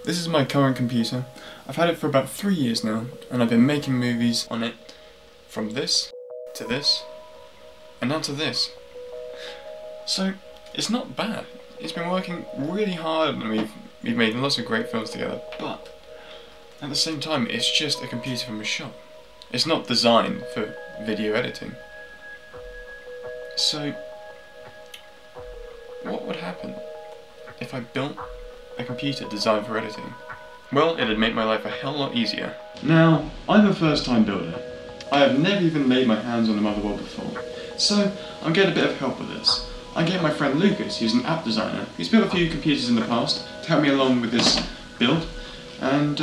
This is my current computer. I've had it for about 3 years now, and I've been making movies on it from this, to this, and now to this. So, it's not bad. It's been working really hard, and we've made lots of great films together, but at the same time, it's just a computer from a shop. It's not designed for video editing. So, what would happen if I built a computer designed for editing? Well, it'd make my life a hell lot easier. Now, I'm a first-time builder. I have never even laid my hands on a motherboard before, so I'm getting a bit of help with this. I'm getting my friend Lukas, who's an app designer. He's built a few computers in the past to help me along with this build, and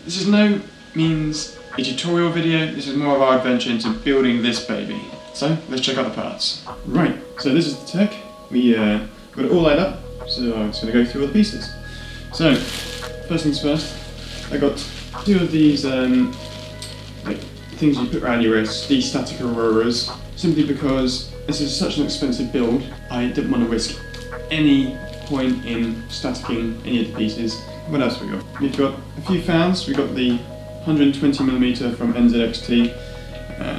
this is no means a tutorial video. This is more of our adventure into building this baby. So, let's check out the parts. Right, so this is the tech. We got it all lined up, so I'm just going to go through all the pieces. So, first things first, I got 2 of these like things you put around your wrist, these static aurores, simply because this is such an expensive build. I didn't want to risk any point in staticking any of the pieces. What else have we got? We've got a few fans. We've got the 120mm from NZXT.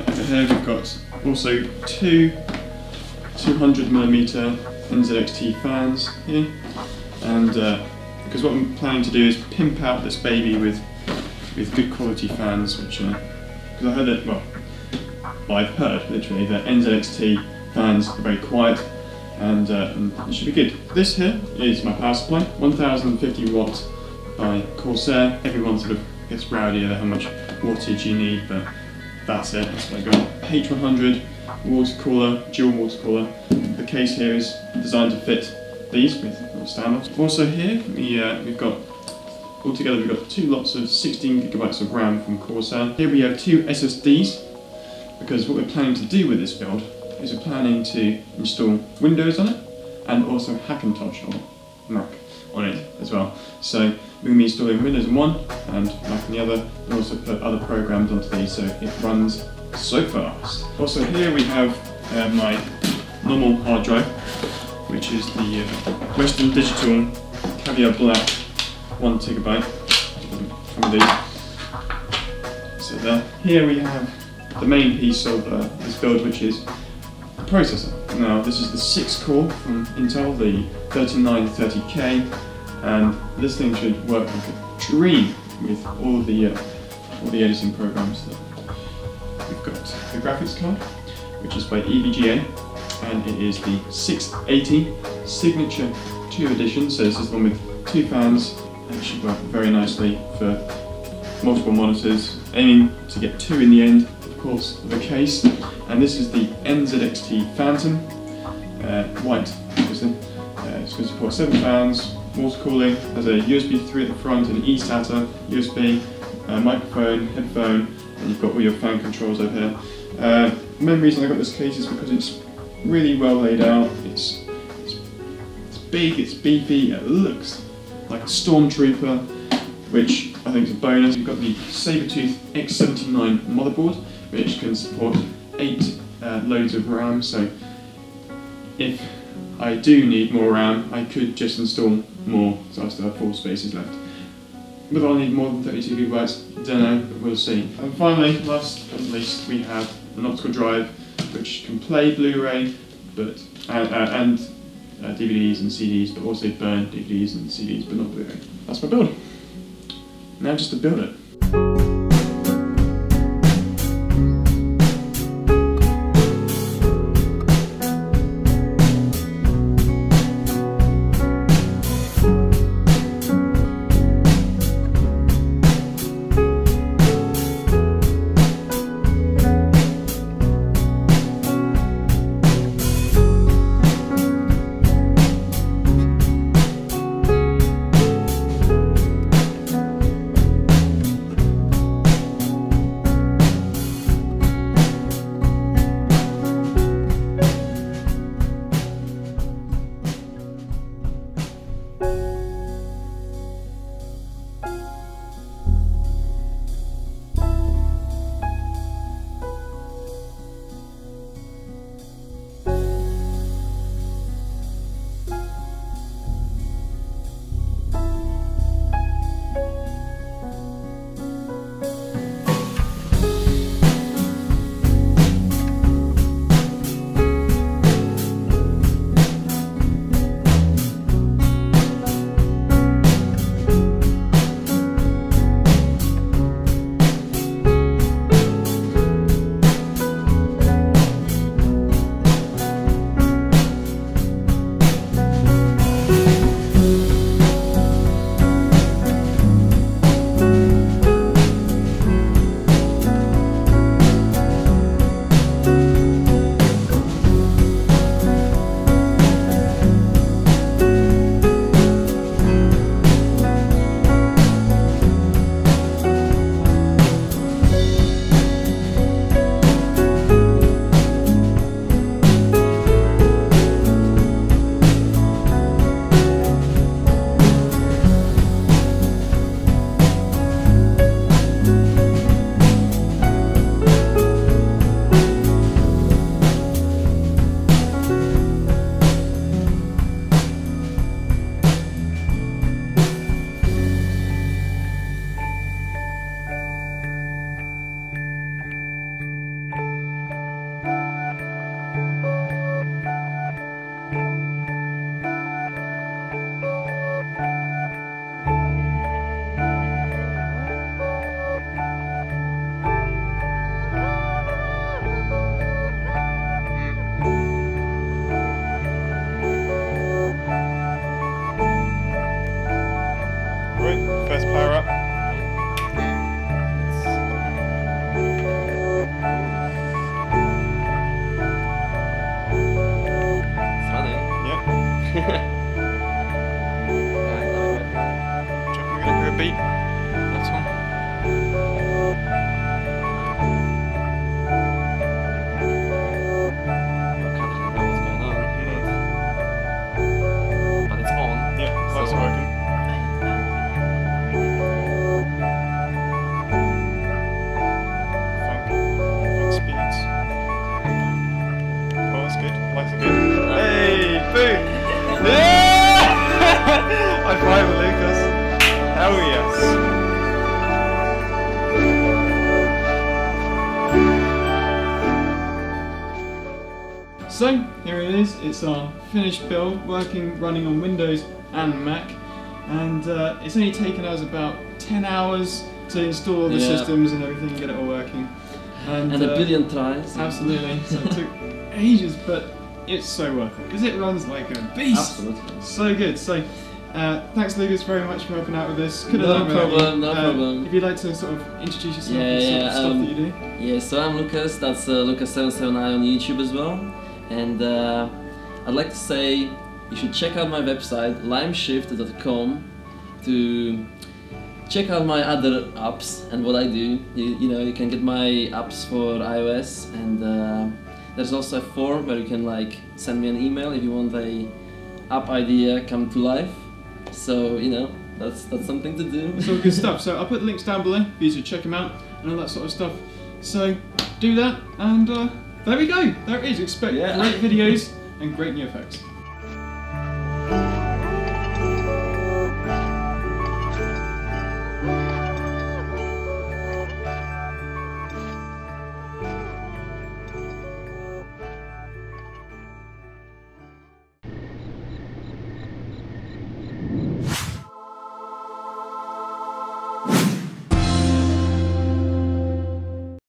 Over here we've got also 2 200mm NZXT fans here, and because what I'm planning to do is pimp out this baby with good quality fans, which because I heard that, well, I've heard literally that NZXT fans are very quiet, and it should be good. This here is my power supply, 1050 watt by Corsair. Everyone sort of gets rowdy about how much wattage you need, but that's it, that's what I got. H100 water cooler, dual water cooler. The case here is designed to fit these with little stand-offs. Also here, we've got, altogether we've got 2 lots of 16GB of RAM from Corsair. Here we have 2 SSDs, because what we're planning to do with this build is we're planning to install Windows on it, and also Hackintosh or Mac on it as well. So we're going to be installing Windows on one and Mac on the other, and also put other programs onto these so it runs so fast. Also here we have my normal hard drive, which is the Western Digital Caviar Black 1TB from these. So there. Here we have the main piece of this build, which is the processor. Now this is the 6-core from Intel, the 3930K, and this thing should work like a dream with all the editing programs. We've got the graphics card, which is by EVGA, and it is the 680 Signature 2 edition, so this is the one with 2 fans, and it should work very nicely for multiple monitors, aiming to get 2 in the end, of course, of the case. And this is the NZXT Phantom, white, obviously. It's going to support 7 fans, water cooling, has a USB 3 at the front and an eSATA, USB, microphone, headphone, and you've got all your fan controls over here. The main reason I got this case is because it's really well laid out. It's big, it's beefy, it looks like a stormtrooper, which I think is a bonus. You've got the Sabertooth X79 motherboard, which can support 8 loads of RAM, so if I do need more RAM, I could just install more, so I still have 4 spaces left. Whether I need more than 32GB, don't know, but we'll see. And finally, last but not least, we have an optical drive, which can play Blu-ray, but and DVDs and CDs, but also burn DVDs and CDs, but not Blu-ray. That's my build. Now just to build it. We're gonna hear a beat. That's one. But it's on. Yeah, that's working. Funk speeds. Oh, that's good. Lights are good. Hey, boom! Yeah! High five, Lukas. Hell yes. So, here it is. It's our finished build, running on Windows and Mac. And it's only taken us about 10 hours to install all the systems and everything and get it all working. And a billion tries. Absolutely. So it took ages, but it's so worth it because it runs like a beast. Absolutely. So good. So thanks, Lukas, very much for helping out with this. No problem. If you'd like to sort of introduce yourself and stuff that you do. Yeah, so I'm Lukas. That's Lukas779 on YouTube as well. And I'd like to say you should check out my website limeshift.com to check out my other apps and what I do. You know, you can get my apps for iOS, and there's also a form where you can like send me an email if you want a app idea come to life. So you know, that's something to do. It's all good stuff. So I'll put the links down below for you to check them out and all that sort of stuff. So do that, and there we go. There it is. Expect great videos and great new effects.